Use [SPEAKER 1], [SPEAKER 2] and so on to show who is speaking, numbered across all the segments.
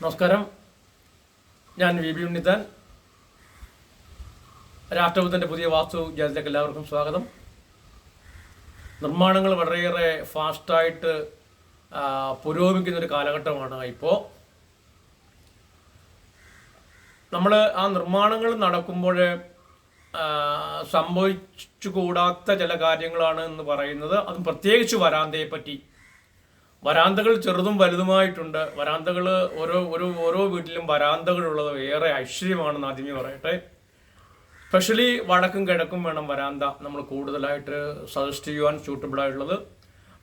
[SPEAKER 1] നമസ്കാരം. ഞാൻ V B Unnithan. രാഷ്ട്രപതിൻ്റെ പുതിയ വാസ്തു ജ്യോതിലേക്ക് എല്ലാവർക്കും സ്വാഗതം. നിർമ്മാണങ്ങൾ വളരെയേറെ ഫാസ്റ്റായിട്ട് പുരോഗമിക്കുന്നൊരു കാലഘട്ടമാണ് ഇപ്പോൾ. നമ്മൾ ആ നിർമ്മാണങ്ങൾ നടക്കുമ്പോൾ സംഭവിച്ചുകൂടാത്ത ചില കാര്യങ്ങളാണ് എന്ന് പറയുന്നത്. അതും പ്രത്യേകിച്ച് വരാന്തയെ പറ്റി. വരാന്തകൾ ചെറുതും വലുതുമായിട്ടുണ്ട്. വരാന്തകൾ ഓരോ വീട്ടിലും വരാന്തകളുള്ളത് ഏറെ ഐശ്വര്യമാണെന്ന് ആദ്യമേ പറയട്ടെ. സ്പെഷ്യലി വടക്കും കിഴക്കും വേണം വരാന്ത നമ്മൾ കൂടുതലായിട്ട് സജസ്റ്റ് ചെയ്യുവാൻ സ്യൂട്ടബിളായിട്ടുള്ളത്.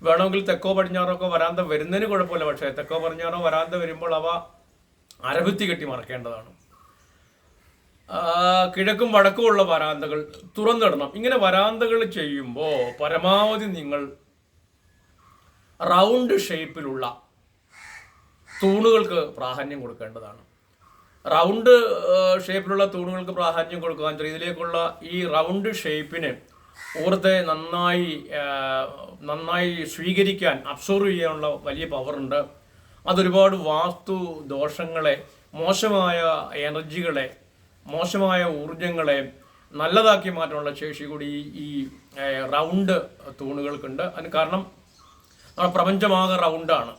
[SPEAKER 1] വേണമെങ്കിൽ തെക്കോ പടിഞ്ഞാറോ ഒക്കെ വരാന്ത വരുന്നതിന് കുഴപ്പമില്ല. പക്ഷേ തെക്കോ പടിഞ്ഞാറോ വരാന്ത വരുമ്പോൾ അവ അരഭിത്തി കെട്ടി മറക്കേണ്ടതാണ്. കിഴക്കും വടക്കും ഉള്ള വരാന്തകൾ തുറന്നിടണം. ഇങ്ങനെ വരാന്തകൾ ചെയ്യുമ്പോൾ പരമാവധി നിങ്ങൾ റൗണ്ട് ഷേപ്പിലുള്ള തൂണുകൾക്ക് പ്രാധാന്യം കൊടുക്കേണ്ടതാണ്. റൗണ്ട് ഷേപ്പിലുള്ള തൂണുകൾക്ക് പ്രാധാന്യം കൊടുക്കാൻ ഇതിലേക്കുള്ള ഈ റൗണ്ട് ഷേപ്പിന് ഊർജ്ജത്തെ നന്നായി സ്വീകരിക്കാൻ, അബ്സോർവ് ചെയ്യാനുള്ള വലിയ പവറുണ്ട്. അതൊരുപാട് വാസ്തു ദോഷങ്ങളെ, മോശമായ എനർജികളെ, മോശമായ ഊർജങ്ങളെ നല്ലതാക്കി മാറ്റാനുള്ള ശേഷി കൂടി ഈ റൗണ്ട് തൂണുകൾക്കുണ്ട്. അതിന് കാരണം നമ്മുടെ പ്രപഞ്ചമാകെ റൗണ്ടാണ്.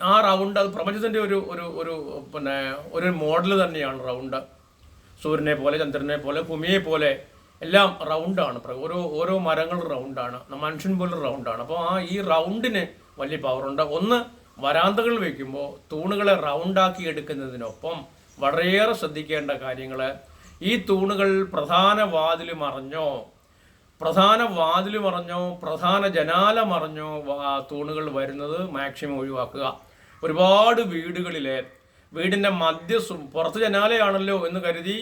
[SPEAKER 1] ആ റൗണ്ട് അത് പ്രപഞ്ചത്തിൻ്റെ ഒരു മോഡൽ തന്നെയാണ് റൗണ്ട്. സൂര്യനെ പോലെ, ചന്ദ്രനെ പോലെ, ഭൂമിയെ പോലെ എല്ലാം റൗണ്ടാണ്. ഓരോ മരങ്ങൾ റൗണ്ടാണ്. മനുഷ്യൻ പോലും റൗണ്ടാണ്. അപ്പോൾ ഈ റൗണ്ടിന് വലിയ പവറുണ്ട്. ഒന്ന്, വരാന്തകൾ വയ്ക്കുമ്പോൾ തൂണുകളെ റൗണ്ടാക്കി എടുക്കുന്നതിനൊപ്പം വളരെയേറെ ശ്രദ്ധിക്കേണ്ട കാര്യങ്ങൾ, ഈ തൂണുകൾ പ്രധാന വാതിൽ മറഞ്ഞോ, പ്രധാന ജനാല മറഞ്ഞോ തൂണുകൾ വരുന്നത് മാക്സിമം ഒഴിവാക്കുക. ഒരുപാട് വീടിൻ്റെ പുറത്ത് ജനാലയാണല്ലോ എന്ന് കരുതി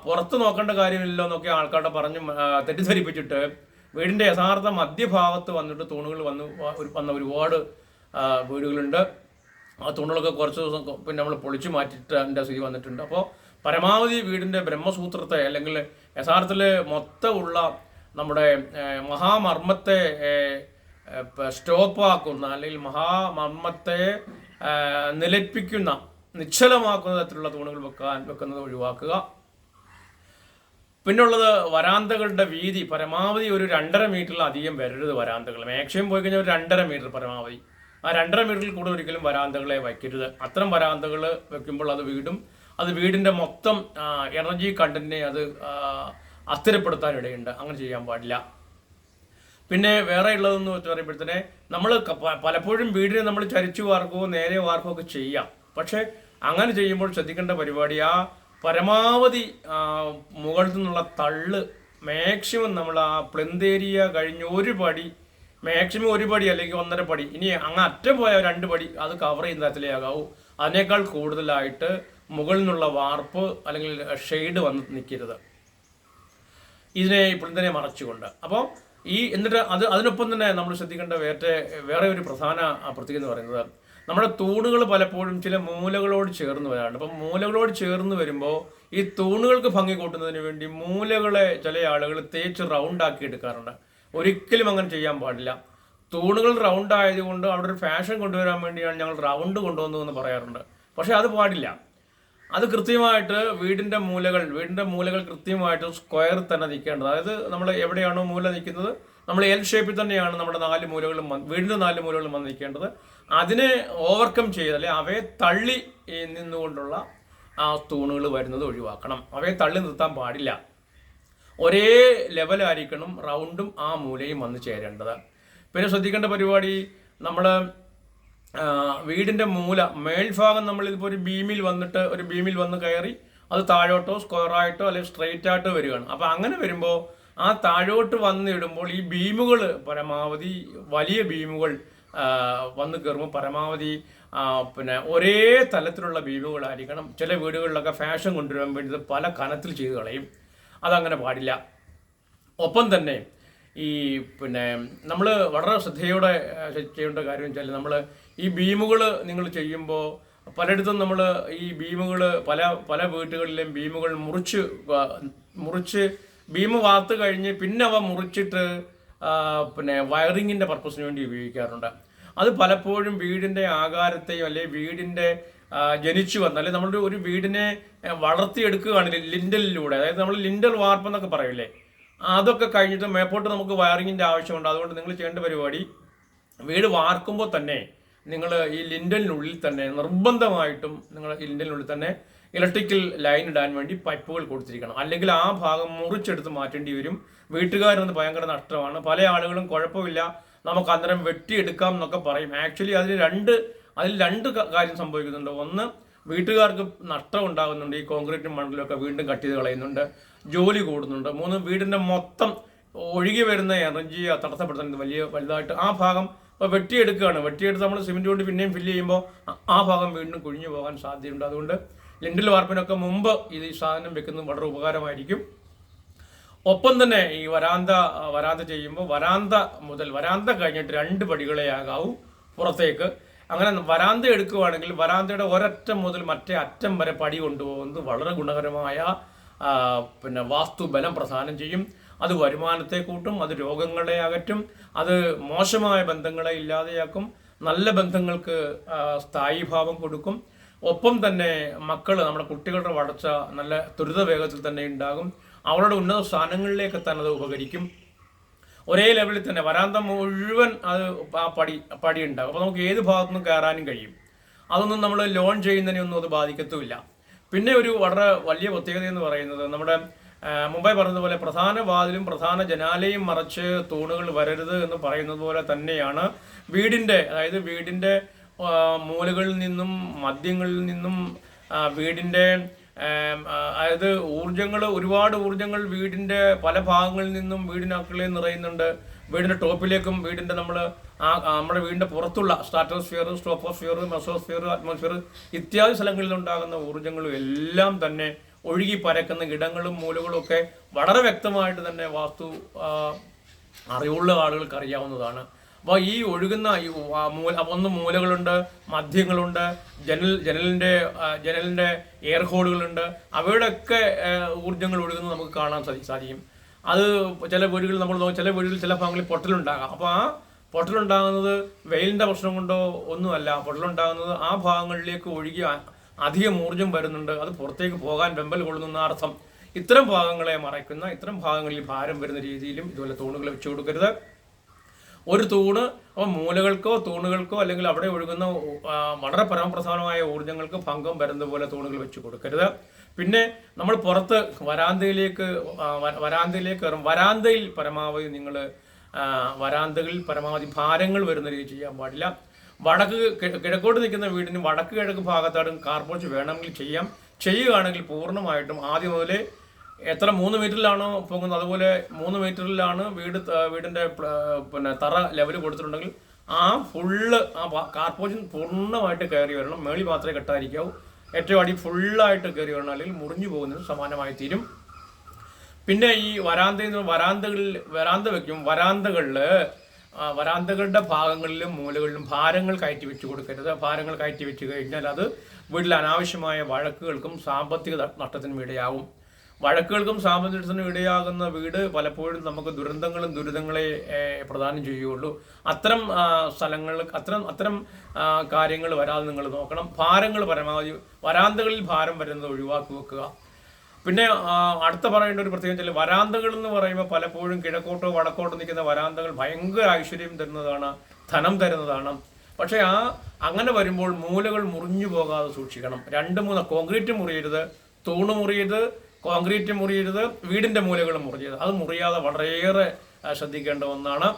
[SPEAKER 1] പുറത്ത് നോക്കേണ്ട കാര്യമില്ലല്ലോ എന്നൊക്കെ ആൾക്കാരുടെ പറഞ്ഞ് തെറ്റിദ്ധരിപ്പിച്ചിട്ട് വീടിൻ്റെ യഥാർത്ഥ മധ്യഭാഗത്ത് വന്നിട്ട് തൂണുകൾ വന്ന ഒരുപാട് വീടുകളുണ്ട്. ആ തൂണുകളൊക്കെ കുറച്ച് ദിവസം പിന്നെ നമ്മൾ പൊളിച്ചു മാറ്റിയിട്ട് അതിൻ്റെ സ്ഥിതി വന്നിട്ടുണ്ട്. അപ്പോൾ പരമാവധി വീടിൻ്റെ ബ്രഹ്മസൂത്രത്തെ, അല്ലെങ്കിൽ യഥാർത്ഥത്തിൽ മൊത്തമുള്ള നമ്മുടെ മഹാമർമ്മത്തെ സ്റ്റോപ്പാക്കുന്ന, അല്ലെങ്കിൽ മഹാമർമ്മത്തെ നിശ്ചലമാക്കുന്ന തരത്തിലുള്ള തൂണുകൾ വെക്കുന്നത് ഒഴിവാക്കുക. പിന്നുള്ളത്, വരാന്തകളുടെ വീതി പരമാവധി ഒരു 2.5 മീറ്ററിലധികം വരരുത്. വരാന്തകൾ മാക്സിമം പോയി കഴിഞ്ഞാൽ ഒരു 2.5 മീറ്റർ പരമാവധി. ആ 2.5 മീറ്ററിൽ കൂടുതൽ ഒരിക്കലും വരാന്തകളെ വയ്ക്കരുത്. അത്തരം വരാന്തകൾ വെക്കുമ്പോൾ അത് വീടിൻ്റെ മൊത്തം എനർജി കണ്ടന്റിനെ അത് അസ്ഥിരപ്പെടുത്താനിടയുണ്ട്. അങ്ങനെ ചെയ്യാൻ പാടില്ല. പിന്നെ വേറെ ഉള്ളതെന്ന് പറയുമ്പോഴത്തേനെ നമ്മൾ പലപ്പോഴും വീടിനെ നമ്മൾ ചരിച്ചു വാർക്കുകയോ നേരെ വാർക്കുകയോ ഒക്കെ ചെയ്യാം. പക്ഷേ അങ്ങനെ ചെയ്യുമ്പോൾ ശ്രദ്ധിക്കേണ്ട പരിപാടി, ആ പരമാവധി മുകളിൽ നിന്നുള്ള തള്ള് മാക്സിമം നമ്മൾ ആ പ്ലിന്ത് ഏരിയ കഴിഞ്ഞ് മാക്സിമം ഒരു പടി അല്ലെങ്കിൽ 1.5 പടി, ഇനി അങ്ങ് അറ്റം പോയ 2 പടി അത് കവർ ചെയ്യുന്ന തരത്തിലേ ആകാവൂ. അതിനേക്കാൾ കൂടുതലായിട്ട് മുകളിൽ നിന്നുള്ള വാർപ്പ് അല്ലെങ്കിൽ ഷെയ്ഡ് വന്ന് നിൽക്കരുത്, ഇതിനെ പ്ലിന്തിനെ മറച്ചുകൊണ്ട്. അപ്പോൾ എന്നിട്ട് അതിനൊപ്പം തന്നെ നമ്മൾ ശ്രദ്ധിക്കേണ്ട വേറെ ഒരു പ്രധാന പ്രത്യേകത എന്ന് പറയുന്നത്, നമ്മുടെ തൂണുകൾ പലപ്പോഴും ചില മൂലകളോട് ചേർന്ന് വരാറുണ്ട്. അപ്പം മൂലകളോട് ചേർന്ന് വരുമ്പോൾ ഈ തൂണുകൾക്ക് ഭംഗി കൂട്ടുന്നതിന് വേണ്ടി മൂലകളെ ചില ആളുകൾ തേച്ച് റൗണ്ടാക്കി എടുക്കാറുണ്ട്. ഒരിക്കലും അങ്ങനെ ചെയ്യാൻ പാടില്ല. തൂണുകൾ റൗണ്ട് ആയതുകൊണ്ട് അവിടെ ഒരു ഫാഷൻ കൊണ്ടുവരാൻ വേണ്ടിയാണ് ഞങ്ങൾ റൗണ്ട് കൊണ്ടുവന്നു എന്ന് പറയാറുണ്ട്. പക്ഷേ അത് പാടില്ല. അത് കൃത്യമായിട്ട് വീടിൻ്റെ മൂലകൾ കൃത്യമായിട്ട് സ്ക്വയർ തന്നെ നിൽക്കേണ്ടത്. അതായത് നമ്മൾ എവിടെയാണോ മൂല നിൽക്കുന്നത്, നമ്മൾ എൽ ഷേപ്പിൽ തന്നെയാണ് നമ്മുടെ വീടിൻ്റെ 4 മൂലകളും വന്ന് നിൽക്കേണ്ടത്. അതിനെ ഓവർകം ചെയ്ത്, അല്ലെങ്കിൽ അവയെ തള്ളി നിന്നുകൊണ്ടുള്ള ആ തൂണുകൾ വരുന്നത് ഒഴിവാക്കണം. അവയെ തള്ളി നിർത്താൻ പാടില്ല. ഒരേ ലെവലായിരിക്കണം റൗണ്ടും ആ മൂലയും വന്ന് ചേരേണ്ടത്. പിന്നെ ശ്രദ്ധിക്കേണ്ട പരിപാടി, നമ്മൾ വീടിൻ്റെ മേൽഭാഗം നമ്മളിതിപ്പോൾ ഒരു ബീമിൽ വന്ന് കയറി അത് താഴോട്ടോ സ്ക്വയറായിട്ടോ അല്ലെങ്കിൽ സ്ട്രെയിറ്റ് ആയിട്ടോ വരികയാണ്. അപ്പോൾ അങ്ങനെ വരുമ്പോൾ ആ താഴോട്ട് വന്നിടുമ്പോൾ ഈ ബീമുകൾ പരമാവധി വലിയ ബീമുകൾ വന്ന് കയറുമ്പോൾ പരമാവധി പിന്നെ ഒരേ തലത്തിലുള്ള ബീമുകളായിരിക്കണം. ചില വീടുകളിലൊക്കെ ഫാഷൻ കൊണ്ടുവരാൻ വേണ്ടി പല കനത്തിൽ ചെയ്ത് കളയും. അതങ്ങനെ പാടില്ല. ഒപ്പം തന്നെ പിന്നെ നമ്മൾ വളരെ ശ്രദ്ധയോടെ ചെയ്യേണ്ട കാര്യം വെച്ചാൽ, നമ്മൾ ഈ ബീമുകൾ നിങ്ങൾ ചെയ്യുമ്പോൾ പലയിടത്തും നമ്മൾ ഈ ബീമുകൾ പല വീട്ടുകളിലെയും ബീമുകൾ മുറിച്ച് ബീം വാർത്ത് കഴിഞ്ഞ് പിന്നെ അവ മുറിച്ചിട്ട് പിന്നെ വയറിങ്ങിൻ്റെ പർപ്പസിന് വേണ്ടി ഉപയോഗിക്കാറുണ്ട്. അത് പലപ്പോഴും വീടിൻ്റെ ആകാരത്തെയും അല്ലെങ്കിൽ വീടിൻ്റെ ജനിച്ചു വന്ന അല്ലെങ്കിൽ നമ്മുടെ ഒരു വീടിനെ വളർത്തിയെടുക്കുകയാണ് ലിൻഡലിലൂടെ. അതായത് നമ്മൾ ലിൻഡൽ വാർപ്പ് എന്നൊക്കെ പറയില്ലേ, അതൊക്കെ കഴിഞ്ഞിട്ട് മേപ്പോട്ട് നമുക്ക് വയറിങ്ങിൻ്റെ ആവശ്യമുണ്ട്. അതുകൊണ്ട് നിങ്ങൾ ചെയ്യേണ്ട പരിപാടി, വീട് വാർക്കുമ്പോൾ തന്നെ നിങ്ങൾ ഈ ലിൻഡലിനുള്ളിൽ തന്നെ നിർബന്ധമായിട്ടും നിങ്ങൾ ഈ ലിൻഡലിനുള്ളിൽ തന്നെ ഇലക്ട്രിക്കൽ ലൈൻ ഇടാൻ വേണ്ടി പൈപ്പുകൾ കൊടുത്തിരിക്കണം. അല്ലെങ്കിൽ ആ ഭാഗം മുറിച്ചെടുത്ത് മാറ്റേണ്ടി വരും. വീട്ടുകാരൊന്ന് ഭയങ്കര നഷ്ടമാണ്. പല ആളുകളും കുഴപ്പമില്ല, നമുക്ക് അന്നേരം വെട്ടിയെടുക്കാം എന്നൊക്കെ പറയും. ആക്ച്വലി അതിൽ രണ്ട് കാര്യം സംഭവിക്കുന്നുണ്ട്. ഒന്ന്, വീട്ടുകാർക്ക് നഷ്ടം ഉണ്ടാകുന്നുണ്ട്, ഈ കോൺക്രീറ്റും മണ്ണിലൊക്കെ വീണ്ടും കട്ട് ചെയ്ത് കളയുന്നുണ്ട്, ജോലി കൂടുന്നുണ്ട്. മൂന്ന്, വീടിൻ്റെ മൊത്തം ഒഴുകി വരുന്ന എനർജി തടസ്സപ്പെടുത്തുന്നത് വലുതായിട്ട് ആ ഭാഗം ഇപ്പോൾ വെട്ടിയെടുത്ത് നമ്മൾ സിമെൻറ്റ് കൊണ്ട് പിന്നെയും ഫില്ല് ചെയ്യുമ്പോൾ ആ ഭാഗം വീണ്ടും കുഴിഞ്ഞു പോകാൻ സാധ്യതയുണ്ട്. അതുകൊണ്ട് ലിൻഡൽ വാർപ്പിനൊക്കെ മുമ്പ് ഈ സാധനം വെക്കുന്നത് വളരെ ഉപകാരമായിരിക്കും. ഒപ്പം തന്നെ ഈ വരാന്ത ചെയ്യുമ്പോൾ വരാന്ത കഴിഞ്ഞിട്ട് 2 പടികളെ ആകാവൂ പുറത്തേക്ക്. അങ്ങനെ വരാന്ത എടുക്കുകയാണെങ്കിൽ വരാന്തയുടെ ഒരറ്റം മുതൽ മറ്റേ അറ്റം വരെ പടി കൊണ്ടുപോകുന്നത് വളരെ ഗുണകരമായ വാസ്തുബലം പ്രദാനം ചെയ്യും. അത് വരുമാനത്തെ കൂട്ടും, അത് രോഗങ്ങളെ അകറ്റും, അത് മോശമായ ബന്ധങ്ങളെ ഇല്ലാതെയാക്കും, നല്ല ബന്ധങ്ങൾക്ക് സ്ഥായീഭാവം കൊടുക്കും. ഒപ്പം തന്നെ നമ്മുടെ കുട്ടികളുടെ വളർച്ച നല്ല ത്വരിത വേഗത്തിൽ തന്നെ ഉണ്ടാകും. അവരുടെ ഉന്നത സ്ഥാനങ്ങളിലേക്ക് എത്താൻ അത് ഉപകരിക്കും. ഒരേ ലെവലിൽ തന്നെ വരാന്ത മുഴുവൻ അത് പടി ഉണ്ടാകും. അപ്പോൾ നമുക്ക് ഏത് ഭാഗത്തുനിന്നും കയറാനും കഴിയും. അതൊന്നും നമ്മൾ ലോൺ ചെയ്യുന്നതിനൊന്നും അത് ബാധിക്കത്തുമില്ല. പിന്നെ ഒരു വളരെ വലിയ പ്രത്യേകത എന്ന് പറയുന്നത്, നമ്മുടെ മുമ്പേ പറഞ്ഞതുപോലെ പ്രധാന വാതിലും പ്രധാന ജനാലയും മറച്ച് തൂണുകൾ വരരുത് എന്ന് പറയുന്നത് പോലെ തന്നെയാണ് അതായത് വീടിൻ്റെ മൂലകളിൽ നിന്നും മധ്യങ്ങളിൽ നിന്നും വീടിൻ്റെ അതായത് ഒരുപാട് ഊർജ്ജങ്ങൾ വീടിൻ്റെ പല ഭാഗങ്ങളിൽ നിന്നും വീടിനകത്തുള്ളിൽ നിറയുന്നുണ്ട്. വീടിൻ്റെ ടോപ്പിലേക്കും നമ്മുടെ വീടിൻ്റെ പുറത്തുള്ള സ്ട്രാറ്റോസ്ഫിയർ, സ്ട്രോപ്പോസ്ഫിയർ, മെസോസ്ഫിയർ, അറ്റ്മോസ്ഫിയർ ഇത്യാദി സ്ഥലങ്ങളിൽ ഉണ്ടാകുന്ന ഊർജ്ജങ്ങളും എല്ലാം തന്നെ ഒഴുകി പരക്കുന്ന ഇടങ്ങളും മൂലകളും ഒക്കെ വളരെ വ്യക്തമായിട്ട് തന്നെ വാസ്തു അറിവുള്ള ആളുകൾക്ക് അറിയാവുന്നതാണ്. അപ്പോൾ ഈ ഒഴുകുന്ന മൂലകളുണ്ട്, മധ്യങ്ങളുണ്ട്, ജനലിൻ്റെ എയർ ഹോളുകളുണ്ട്. അവയുടെയൊക്കെ ഊർജ്ജങ്ങൾ ഒഴുകുന്നത് നമുക്ക് കാണാൻ സാധിക്കും. അത് ചില വീടുകളിൽ ചില ഭാഗങ്ങളിൽ പൊട്ടലുണ്ടാകാം. അപ്പോൾ ആ പൊട്ടലുണ്ടാകുന്നത് വെയിലിൻ്റെ പ്രശ്നം കൊണ്ടോ ഒന്നുമല്ല. പൊട്ടലുണ്ടാകുന്നത് ആ ഭാഗങ്ങളിലേക്ക് ഒഴുകി അധികം ഊർജ്ജം വരുന്നുണ്ട്, അത് പുറത്തേക്ക് പോകാൻ വെമ്പൽ കൊള്ളുന്ന അർത്ഥം. ഇത്തരം ഭാഗങ്ങളെ മറയ്ക്കുന്ന, ഇത്തരം ഭാഗങ്ങളിൽ ഭാരം വരുന്ന രീതിയിലും ഇതുപോലെ തൂണുകൾ വെച്ചു കൊടുക്കരുത്. ഒരു തൂണ് അപ്പോൾ മൂലകൾക്കോ തൂണുകൾക്കോ അല്ലെങ്കിൽ അവിടെ ഒഴുകുന്ന വളരെ പരമപ്രധാനമായ ഊർജ്ജങ്ങൾക്ക് ഭംഗം വരുന്ന പോലെ തൂണുകൾ വെച്ച് കൊടുക്കരുത്. പിന്നെ നമ്മൾ പുറത്ത് വരാന്തയിലേക്ക് കയറും. വരാന്തകളിൽ പരമാവധി ഭാരങ്ങൾ വരുന്ന രീതി ചെയ്യാൻ പാടില്ല. കിഴക്കോട്ട് നിൽക്കുന്ന വീടിന് വടക്ക് കിഴക്ക് ഭാഗത്തായിട്ടും കാർപോർച്ച് വേണമെങ്കിൽ ചെയ്യുകയാണെങ്കിൽ പൂർണ്ണമായിട്ടും ആദ്യം മുതലേ 3 മീറ്ററിലാണോ പോകുന്നത് അതുപോലെ 3 മീറ്ററിലാണ് വീടിൻ്റെ തറ ലെവൽ കൊടുത്തിട്ടുണ്ടെങ്കിൽ കാർപോർഷൻ പൂർണ്ണമായിട്ട് കയറി വരണം. മേളി മാത്രമേ കെട്ടാതിരിക്കാവൂ. ഏറ്റവും അടി ഫുള്ളായിട്ട് കയറി വരണം, അല്ലെങ്കിൽ മുറിഞ്ഞു പോകുന്നതിന് സമാനമായി തീരും. പിന്നെ ഈ വരാന്ത വയ്ക്കും. വരാന്തകളുടെ ഭാഗങ്ങളിലും മൂലകളിലും ഭാരങ്ങൾ കയറ്റി വെച്ച് കൊടുക്കരുത്. ഭാരങ്ങൾ കയറ്റി വെച്ച് കഴിഞ്ഞാൽ അത് വീട്ടിൽ അനാവശ്യമായ വഴക്കുകൾക്കും സാമ്പത്തിക നഷ്ടത്തിനും ഇടയാകും. വഴക്കുകൾക്കും സാമ്പത്തികത്തിനും ഇടയാകുന്ന വീട് പലപ്പോഴും നമുക്ക് ദുരിതങ്ങളെ പ്രദാനം ചെയ്യുകയുള്ളൂ. അത്തരം അത്തരം കാര്യങ്ങൾ വരാതെ നിങ്ങൾ നോക്കണം. ഭാരങ്ങൾ പരമാവധി വരാന്തകളിൽ ഭാരം വരുന്നത് ഒഴിവാക്കി വെക്കുക. പിന്നെ അടുത്ത പറയേണ്ട ഒരു പ്രത്യേകം വരാന്തകൾ എന്ന് പറയുമ്പോൾ പലപ്പോഴും കിഴക്കോട്ടോ വടക്കോട്ടോ നിൽക്കുന്ന വരാന്തകൾ ഭയങ്കര ഐശ്വര്യം തരുന്നതാണ്, ധനം തരുന്നതാണ്. പക്ഷേ അങ്ങനെ വരുമ്പോൾ മൂലകൾ മുറിഞ്ഞു പോകാതെ സൂക്ഷിക്കണം. 2-3 കോൺക്രീറ്റ് മുറിയരുത്, തൂണ് മുറിയരുത്, കോൺക്രീറ്റ് മുറിയരുത്, വീടിൻ്റെ മൂലകൾ മുറിയരുത്. അത് മുറിയാതെ വളരെയേറെ ശ്രദ്ധിക്കേണ്ട ഒന്നാണ്.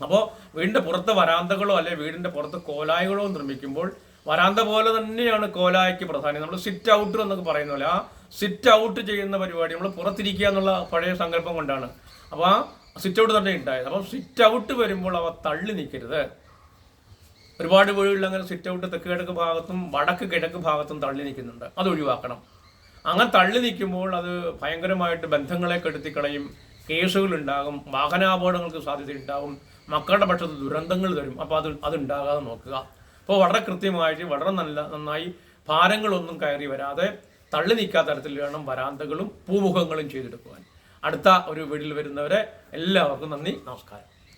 [SPEAKER 1] അപ്പോൾ വീടിൻ്റെ പുറത്ത് വരാന്തകളോ അല്ലെങ്കിൽ വീടിൻ്റെ പുറത്ത് കോലായകളോ നിർമ്മിക്കുമ്പോൾ വരാന്ത പോലെ തന്നെയാണ് കോലായ്ക്ക് പ്രധാനം. നമ്മൾ സിറ്റ് ഔട്ട് എന്നൊക്കെ പറയുന്ന പോലെ സിറ്റ് ഔട്ട് ചെയ്യുന്ന പരിപാടി നമ്മൾ പുറത്തിരിക്കുക എന്നുള്ള പഴയ സങ്കല്പം കൊണ്ടാണ് അപ്പോൾ സിറ്റ് ഔട്ട് തന്നെ ഉണ്ടായത്. അപ്പം സിറ്റ് ഔട്ട് വരുമ്പോൾ അവ തള്ളി നിൽക്കരുത്. ഒരുപാട് വീടുകളിൽ അങ്ങനെ സിറ്റ് ഔട്ട് തെക്ക് കിഴക്ക് ഭാഗത്തും വടക്ക് കിഴക്ക് ഭാഗത്തും തള്ളി നിൽക്കുന്നുണ്ട്. അത് ഒഴിവാക്കണം. അങ്ങനെ തള്ളി നിൽക്കുമ്പോൾ അത് ഭയങ്കരമായിട്ട് ബന്ധങ്ങളെ കെടുത്തിക്കളയും, കേസുകളുണ്ടാകും, വാഹനാപകടങ്ങൾക്ക് സാധ്യതയുണ്ടാകും, മക്കളുടെ പക്ഷത്ത് ദുരന്തങ്ങൾ തരും. അപ്പോൾ അതുണ്ടാകാതെ നോക്കുക. അപ്പോൾ വളരെ കൃത്യമായിട്ട് വളരെ നന്നായി ഭാരങ്ങളൊന്നും കയറി വരാതെ തള്ളി നിൽക്കാത്ത തരത്തിൽ വേണം വരാന്തകളും പൂമുഖങ്ങളും ചെയ്തെടുക്കുവാൻ. അടുത്ത ഒരു വീട്ടിൽ വരുന്നവരെ എല്ലാവർക്കും നന്ദി, നമസ്കാരം.